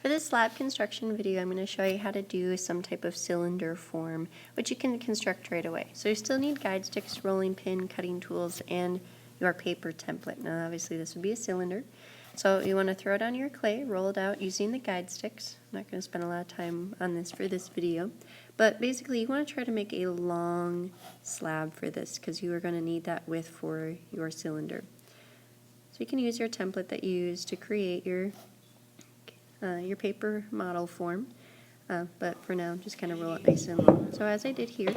For this slab construction video, I'm going to show you how to do some type of cylinder form, which you can construct right away. So you still need guide sticks, rolling pin, cutting tools, and your paper template. Now obviously this would be a cylinder. So you want to throw it on your clay, roll it out using the guide sticks. I'm not going to spend a lot of time on this for this video, but basically you want to try to make a long slab for this because you are going to need that width for your cylinder. So you can use your template that you use to create your paper model form, but for now just kind of roll it nice and long. So as I did here,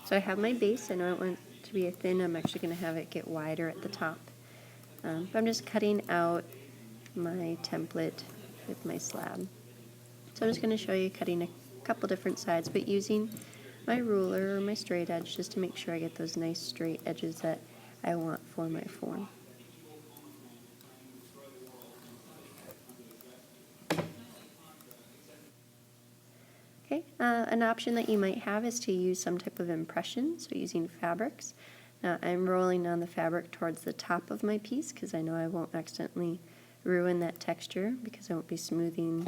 so I have my base. I know I want it to be a thin. I'm actually going to have it get wider at the top, but I'm just cutting out my template with my slab. So I'm just going to show you cutting a couple different sides, but using my ruler or my straight edge just to make sure I get those nice straight edges that I want for my form. Okay, an option that you might have is to use some type of impression, so using fabrics. Now I'm rolling on the fabric towards the top of my piece because I know I won't accidentally ruin that texture because I won't be smoothing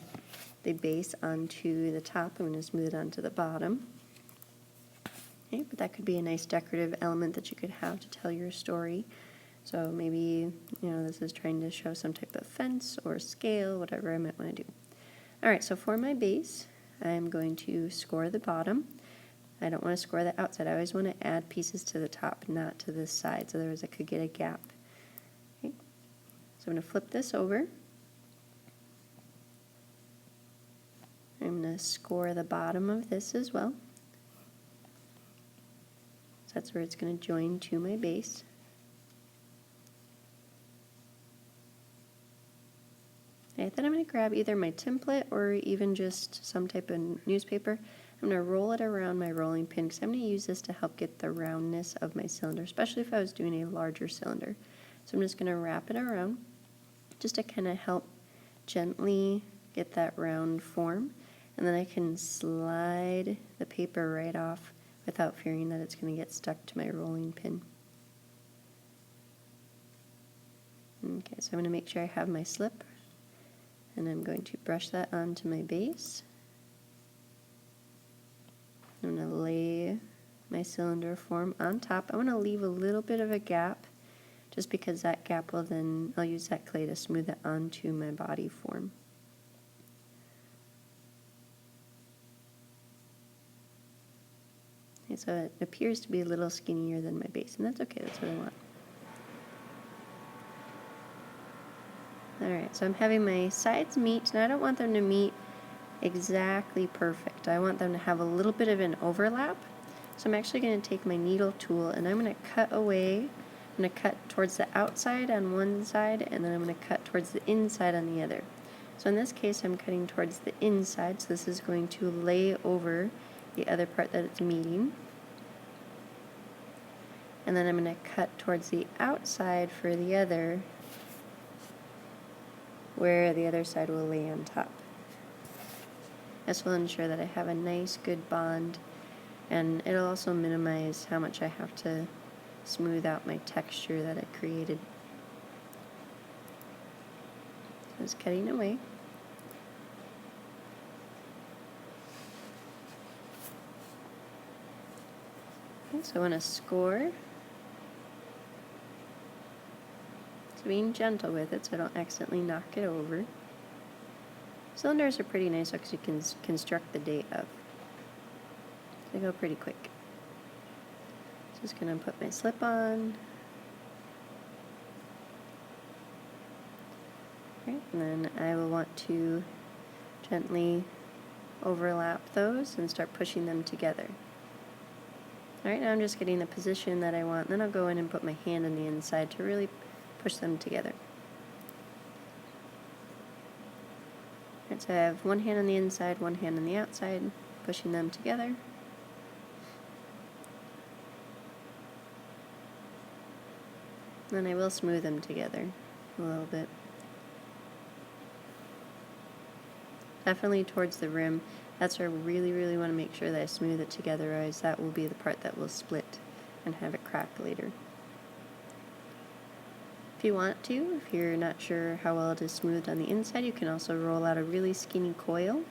the base onto the top. I'm going to smooth it onto the bottom. Okay, but that could be a nice decorative element that you could have to tell your story. So maybe, this is trying to show some type of fence or scale, whatever I might want to do. Alright, so for my base, I'm going to score the bottom. I don't want to score the outside. I always want to add pieces to the top, not to the sides, otherwise I could get a gap. Okay. So I'm going to flip this over. I'm going to score the bottom of this as well. So that's where it's going to join to my base. Okay, then I'm going to grab either my template or even just some type of newspaper. I'm going to roll it around my rolling pin because I'm going to use this to help get the roundness of my cylinder, especially if I was doing a larger cylinder. So I'm just going to wrap it around just to kind of help gently get that round form. And then I can slide the paper right off without fearing that it's going to get stuck to my rolling pin. Okay, so I'm going to make sure I have my slip. And I'm going to brush that onto my base. I'm going to lay my cylinder form on top. I want to leave a little bit of a gap just because that gap will then, I'll use that clay to smooth it onto my body form. Okay, so it appears to be a little skinnier than my base, and that's okay, that's what I want. Alright, so I'm having my sides meet, and I don't want them to meet exactly perfect. I want them to have a little bit of an overlap. So I'm actually going to take my needle tool and I'm going to cut away. I'm going to cut towards the outside on one side, and then I'm going to cut towards the inside on the other. So in this case I'm cutting towards the inside, so this is going to lay over the other part that it's meeting. And then I'm going to cut towards the outside for the other, where the other side will lay on top. This will ensure that I have a nice good bond, and it'll also minimize how much I have to smooth out my texture that I created. So it's cutting away. Okay, so I want to score. Being gentle with it so I don't accidentally knock it over. Cylinders are pretty nice because you can construct the date of. They go pretty quick. Just going to put my slip on. Okay, and then I will want to gently overlap those and start pushing them together. Alright, now I'm just getting the position that I want, and then I'll go in and put my hand on the inside to really push them together. Right, so I have one hand on the inside, one hand on the outside, pushing them together. Then I will smooth them together a little bit. Definitely towards the rim. That's where I really want to make sure that I smooth it together, otherwise that will be the part that will split and have it crack later. If you want to, if you're not sure how well it is smoothed on the inside, you can also roll out a really skinny coil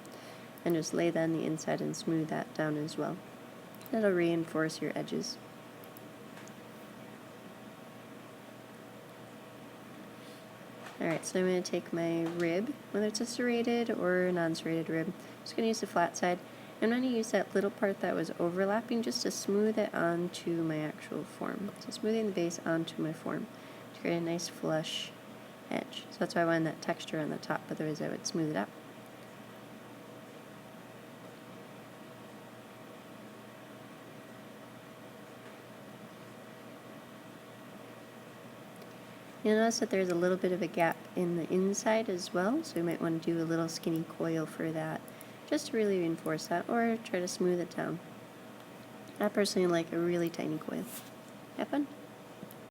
and just lay that on the inside and smooth that down as well. That'll reinforce your edges. Alright, so I'm going to take my rib, whether it's a serrated or a non-serrated rib. I'm just going to use the flat side. I'm going to use that little part that was overlapping just to smooth it onto my actual form. So smoothing the base onto my form to create a nice flush edge. So that's why I wanted that texture on the top, otherwise I would smooth it out. You'll notice that there's a little bit of a gap in the inside as well, so you might want to do a little skinny coil for that, just to really reinforce that, or try to smooth it down. I personally like a really tiny coil. Have fun!